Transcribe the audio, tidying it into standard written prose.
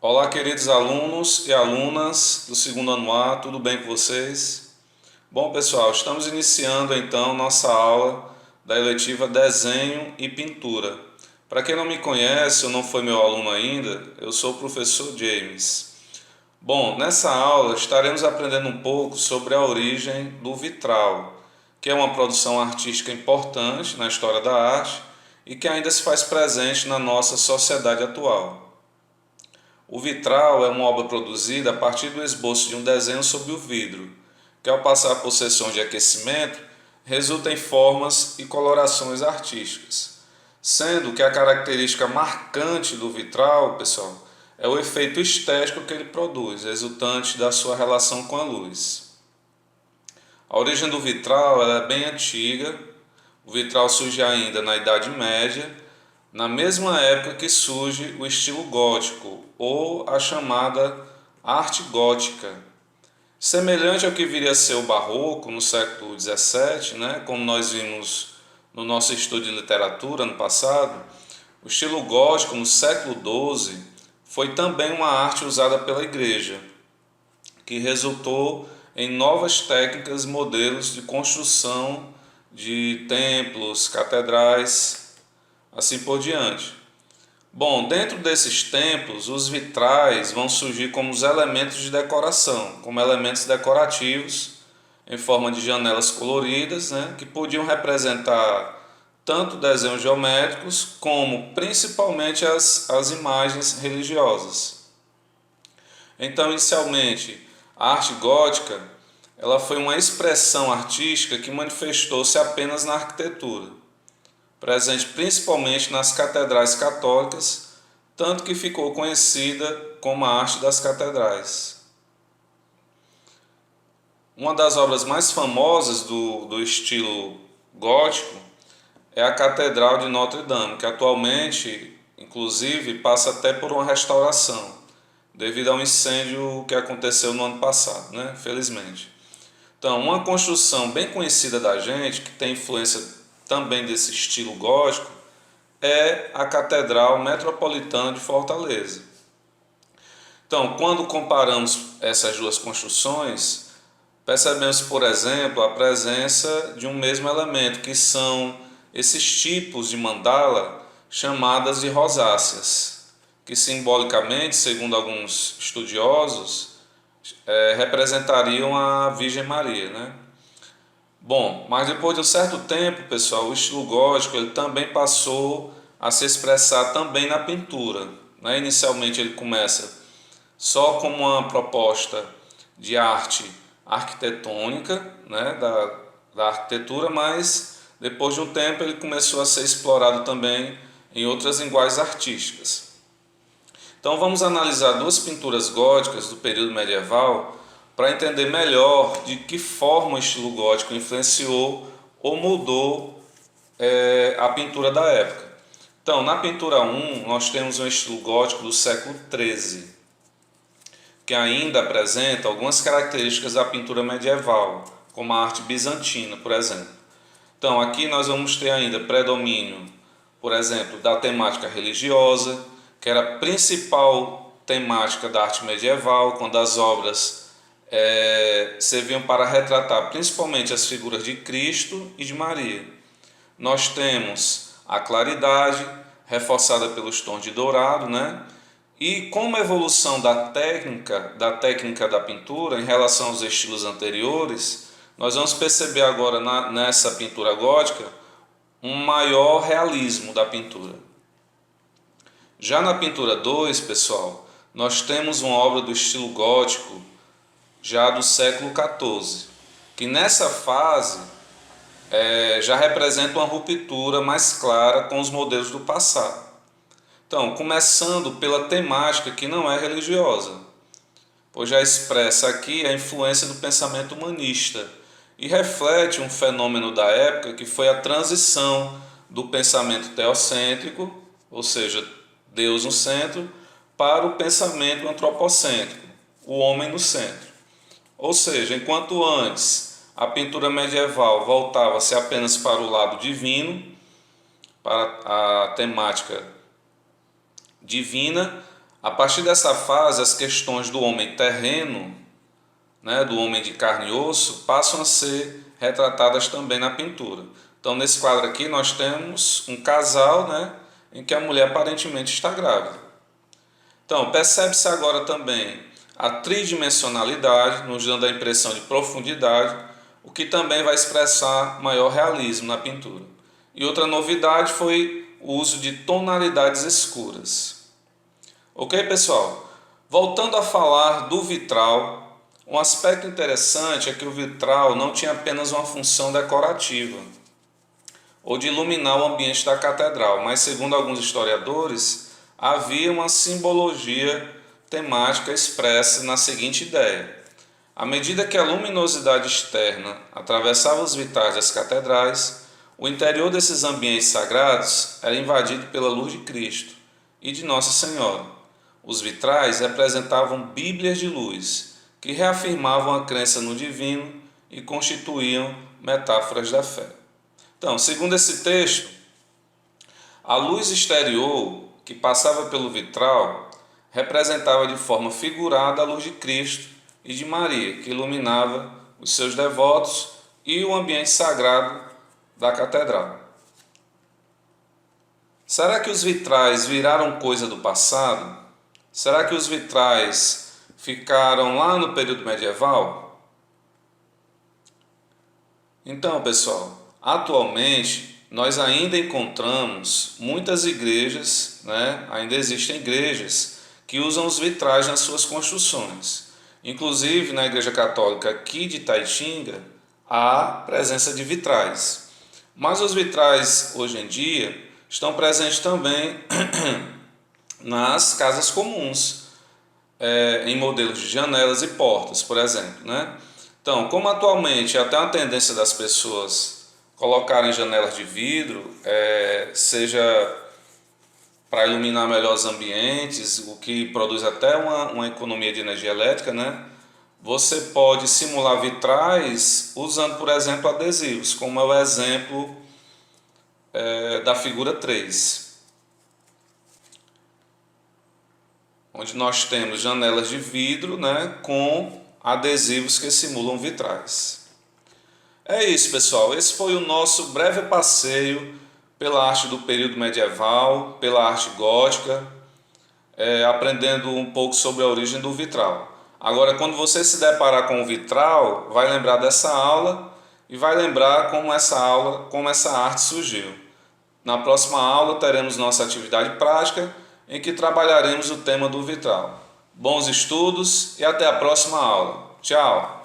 Olá, queridos alunos e alunas do segundo ano A, tudo bem com vocês? Bom, pessoal, estamos iniciando então nossa aula da eletiva Desenho e Pintura. Para quem não me conhece ou não foi meu aluno ainda, eu sou o professor James. Bom, nessa aula estaremos aprendendo um pouco sobre a origem do vitral, que é uma produção artística importante na história da arte e que ainda se faz presente na nossa sociedade atual. O vitral é uma obra produzida a partir do esboço de um desenho sobre o vidro, que ao passar por sessões de aquecimento, resulta em formas e colorações artísticas. Sendo que a característica marcante do vitral, pessoal, é o efeito estético que ele produz, resultante da sua relação com a luz. A origem do vitral é bem antiga. O vitral surge ainda na Idade Média, na mesma época que surge o estilo gótico, ou a chamada arte gótica. Semelhante ao que viria a ser o barroco no século XVII, né, como nós vimos no nosso estudo de literatura no passado, o estilo gótico no século XII foi também uma arte usada pela Igreja, que resultou em novas técnicas e modelos de construção de templos, catedrais, assim por diante. Bom, dentro desses templos, os vitrais vão surgir como os elementos de decoração, como elementos decorativos em forma de janelas coloridas, né, que podiam representar tanto desenhos geométricos como principalmente as imagens religiosas. Então, inicialmente, a arte gótica ela foi uma expressão artística que manifestou-se apenas na arquitetura, presente principalmente nas catedrais católicas, tanto que ficou conhecida como a arte das catedrais. Uma das obras mais famosas do estilo gótico é a Catedral de Notre Dame, que atualmente, inclusive, passa até por uma restauração, devido ao incêndio que aconteceu no ano passado, né? Felizmente. Então, uma construção bem conhecida da gente, que tem influência também desse estilo gótico, é a Catedral Metropolitana de Fortaleza. Então, quando comparamos essas duas construções, percebemos, por exemplo, a presença de um mesmo elemento, que são esses tipos de mandala chamadas de rosáceas, que simbolicamente, segundo alguns estudiosos, representariam a Virgem Maria, né? Bom, mas depois de um certo tempo, pessoal, o estilo gótico ele também passou a se expressar também na pintura, né? Inicialmente ele começa só como uma proposta de arte arquitetônica, né? da arquitetura, mas depois de um tempo ele começou a ser explorado também em outras linguagens artísticas. Então vamos analisar duas pinturas góticas do período medieval para entender melhor de que forma o estilo gótico influenciou ou mudou a pintura da época. Então, na pintura 1, nós temos um estilo gótico do século XIII, que ainda apresenta algumas características da pintura medieval, como a arte bizantina, por exemplo. Então, aqui nós vamos ter ainda predomínio, por exemplo, da temática religiosa, que era a principal temática da arte medieval, quando as obras serviam para retratar principalmente as figuras de Cristo e de Maria. Nós temos a claridade, reforçada pelos tons de dourado, né? E como evolução da técnica da pintura em relação aos estilos anteriores, nós vamos perceber agora nessa pintura gótica um maior realismo da pintura. Já na pintura 2, pessoal, nós temos uma obra do estilo gótico já do século XIV, que nessa fase já representa uma ruptura mais clara com os modelos do passado. Então, começando pela temática que não é religiosa, pois já expressa aqui a influência do pensamento humanista e reflete um fenômeno da época que foi a transição do pensamento teocêntrico, ou seja, Deus no centro, para o pensamento antropocêntrico, o homem no centro. Ou seja, enquanto antes a pintura medieval voltava-se apenas para o lado divino, para a temática divina, A partir dessa fase, as questões do homem terreno, né, do homem de carne e osso, passam a ser retratadas também na pintura. Então, nesse quadro aqui, nós temos um casal, né, em que a mulher aparentemente está grávida. Então, percebe-se agora também a tridimensionalidade, nos dando a impressão de profundidade, o que também vai expressar maior realismo na pintura. E outra novidade foi o uso de tonalidades escuras. Ok, pessoal? Voltando a falar do vitral, um aspecto interessante é que o vitral não tinha apenas uma função decorativa ou de iluminar o ambiente da catedral, mas, segundo alguns historiadores, havia uma simbologia temática expressa na seguinte ideia: à medida que a luminosidade externa atravessava os vitrais das catedrais, o interior desses ambientes sagrados era invadido pela luz de Cristo e de Nossa Senhora. Os vitrais representavam bíblias de luz, que reafirmavam a crença no divino e constituíam metáforas da fé. Então, segundo esse texto, a luz exterior que passava pelo vitral representava de forma figurada a luz de Cristo e de Maria, que iluminava os seus devotos e o ambiente sagrado da catedral. Será que os vitrais viraram coisa do passado? Será que os vitrais ficaram lá no período medieval? Então, pessoal, atualmente nós ainda encontramos muitas igrejas, né? Ainda existem igrejas que usam os vitrais nas suas construções. Inclusive, na Igreja Católica aqui de Taitinga, há presença de vitrais. Mas os vitrais, hoje em dia, estão presentes também nas casas comuns, em modelos de janelas e portas, por exemplo, né? Então, como atualmente é até uma tendência das pessoas colocarem janelas de vidro, seja para iluminar melhor os ambientes, o que produz até uma economia de energia elétrica, né? Você pode simular vitrais usando, por exemplo, adesivos, como é o exemplo da figura 3, onde nós temos janelas de vidro, né, com adesivos que simulam vitrais. É isso, pessoal. Esse foi o nosso breve passeio pela arte do período medieval, pela arte gótica, aprendendo um pouco sobre a origem do vitral. Agora, quando você se deparar com o vitral, vai lembrar dessa aula e vai lembrar como essa arte surgiu. Na próxima aula teremos nossa atividade prática, em que trabalharemos o tema do vitral. Bons estudos e até a próxima aula. Tchau!